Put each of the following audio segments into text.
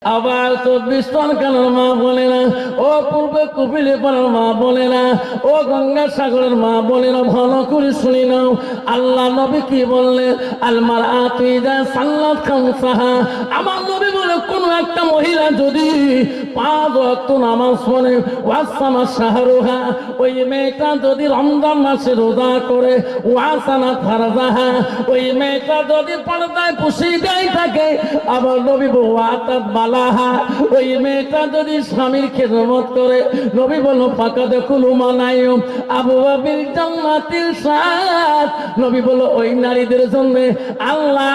আবার 24 পরগনার মা বলে না, ও পূর্বে কপিলে পাড়ার মা বলে না, ও গঙ্গা সাগরের মা বলে না, ভালো করে শুনে নাও। আল্লাহ নবী কি বললেন? আলমার আতুইদা সাল্লাত খামসাহা। আমার নবী বলে কোন একটা মহিলা যদি 5 ওয়াক্ত নামাজ পড়ে, ওয়াসামা শাহরুহা, ওই মেয়েটা যদি রমজান মাসে রোজা করে, ওয়াসানা ফারজাহা, ওই মেয়েটা যদি পর্দায় পুশিদাই থাকে, আবার নবী ওয়াতাত বালাহা, ওই মেয়েটা যদি স্বামীর খেদমত করে, নবী বলল ফাঁকা দেখুল মানায়ুম আবু বাবিল জান্নাতিল সাত। নবী বলল ওই নারীদের জন্য আল্লাহ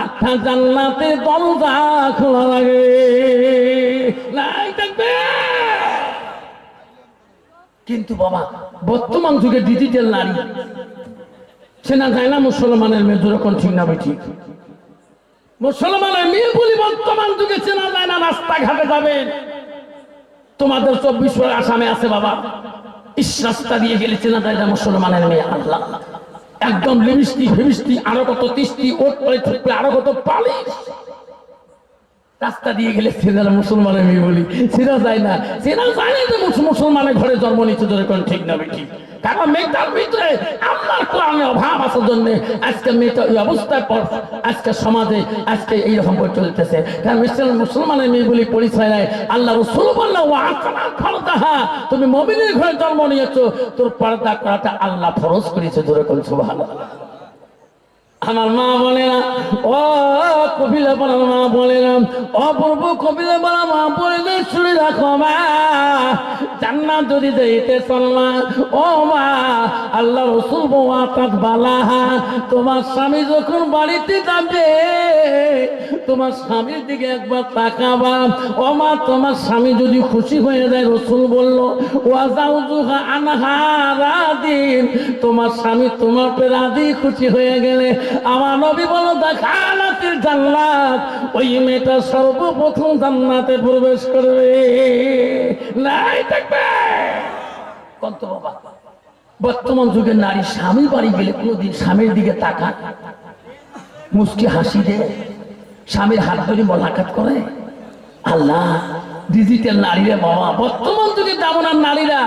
8টা জান্নাতের দরজা খোলা রাখবে। নাই থাকবে। কিন্তু বাবা বর্তমান যুগে ডিজিটাল নারী চেনা যায় না মুসলমানের মেয়ে, যেরকম ঠিক না ঠিক। মুসলমানের মেয়ে বলি বর্তমান যুগে চেনা যায় না। রাস্তাঘাটে যাবেন, তোমাদের 24 আসামে আছে বাবা, রাস্তা দিয়ে গেলে চেনা যায় না মুসলমানের মেয়ে। আল্লাহ একদম লিপস্টিক ফিপস্টিক আরো কত তিস্তি ওট পরে ছুটবে আরো কত পালি, রাস্তা দিয়ে গেলে চেনা মুসলমানের মেয়ে বলি চেনা যায় না। চেনা যায় না যে মুসলমানের ঘরে জন্ম নিচ্ছে, যেরকম ঠিক না ঠিক। কারণ মেয়েটার ভিতরে আল্লাহর কোরআনের অভাব আসার জন্য আজকে মেয়েটা এই অবস্থায় আজকে সমাজে আজকে এইরকম করে চলতেছে। কারণ মুসলমানের মেয়ে বলি পরিচয় নাই। আল্লাহ রাসূল বললেন ওয়া তুমি মুমিনের ঘরে জন্ম নিয়েছো, তোর পর্দা করাটা আল্লাহ ফরজ করেছে, যেরকম সুবহানাল্লাহ। আমার মা বলে না, ও কপিলা পাড়ার মা বলে না, অপূর্ব কপিলা পাড়া মা বলে না, শুনে রাখো মা, জান্নাত যদি যাইতে চলনা, ও মা আল্লাহ রাসূল ওয়াতাত বালাহা, তোমার স্বামী যখন বাড়িতে যাবে তোমার স্বামীর দিকে একবার তাকাবা। ও মা তোমার স্বামী যদি খুশি হয়ে যায়, রাসূল বলল ওয়াজাউজুহা আনহা রাদিন, তোমার স্বামী তোমার উপরে রাজি খুশি হয়ে গেলে আমার নবী বলল দাখালাতিল জান্নাত, ওই মেয়েটা সর্বপ্রথম জান্নাতে প্রবেশ করবে। নাই থাকবে। কত বাবা বর্তমান যুগের নারী স্বামী বাড়ি গেলে কোনদিন স্বামীর দিকে তাকায়, মুস্কি হাসি দেয়, স্বামীর হাত ধরে মোলাকাত করে? আল্লাহ ডিজিটাল নারীরা বাবা, বর্তমান যুগে দামনার নারীরা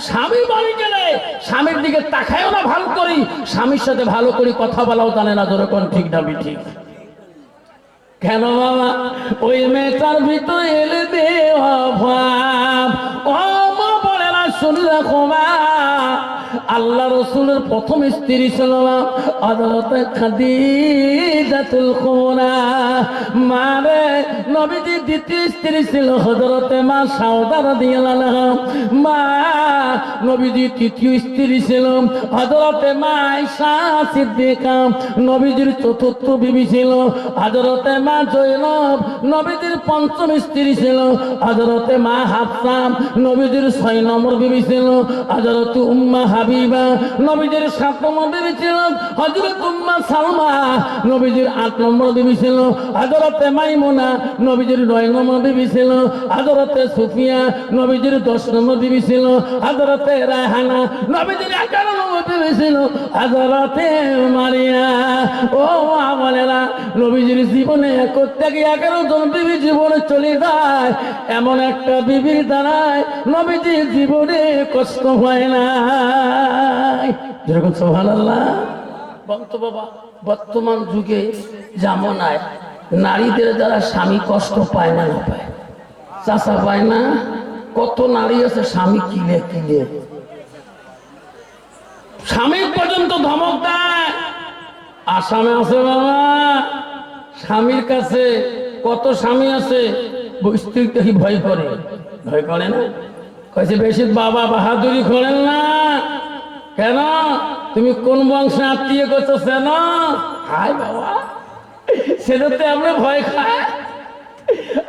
স্বামী বাড়ি গেলে স্বামীর দিকে তাকায়ও না ভালো করি, স্বামীর সাথে ভালো করে কথা বলাও জানে না, যেরকম ঠিক না ঠিক। কেন বাবা? ওই মেয়েটার ভিতরে এলে দেওয়া ভাব। ও মা বলে না, শুনে রাখো মা, আল্লাহ রাসূলের প্রথম স্ত্রী ছিল না হযরত খাদিজাতুল কুবরা, মারে নবীজি দ্বিতীয় স্ত্রী ছিল হযরত মা সাউদা রাদিয়াল্লাহু আনহা, মা নবীজি তৃতীয় স্ত্রী ছিল হযরত মা আয়েশা সিদ্দিকা, নবীজির চতুর্থ বিবি ছিল হযরত মা জয়নব, নবীজির পঞ্চম স্ত্রী ছিল হযরত মা হাফসা, নবীজির 6 নম্বর বিবি ছিল হযরত উম্মে হাবিবা, নবীজির 7 নম্বর বিবি ছিল হযরত উম্মে সালমা, নবীজির 8 নম্বর বিবি ছিল হযরত মাইমুনা, নবীজির 9 নম্বর বিবি ছিল হযরত সুফিয়া, নবীজির 10 নম্বর বিবি ছিল হযরত রায়হানা, নবীজির 11 নম্বর বিবি ছিল হযরত মারিয়া। ও মা বলেরা, নবীজির জীবনে করতে গিয়ে 11 জন বিবি জীবনে চলে যায়, এমন একটা বিবির দ্বারায় নবীজির জীবনে কষ্ট হয় না, যেরকম সুবহানাল্লাহ। বলতো বাবা বর্তমান যুগে জামানায় নারীদের দ্বারা স্বামী কষ্ট পায় না, না পায়? চাচা পায় না? কত নারী আছে স্বামী কিলে কিলে স্বামী পর্যন্ত ধমক দেয়। আসামে আছে বাবা, স্বামীর কাছে কত স্বামী আছে, স্ত্রীকে কি ভয় করে? ভয় করে না? কয়েছে বেশি বাবা বাহাদুরি করেন না। কেন? তুমি কোন বংশে আত্মীয় করছো না? হায় বাবা, সেটা তো আমরা ভয় খায়।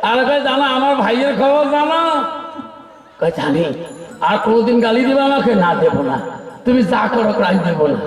আর কয় জানো আমার ভাইয়ের খবর জানো? কয় জানি। আর কোনোদিন গালি দিবে আমাকে? না দেবো না, তুমি যা করো আমি দেবো না।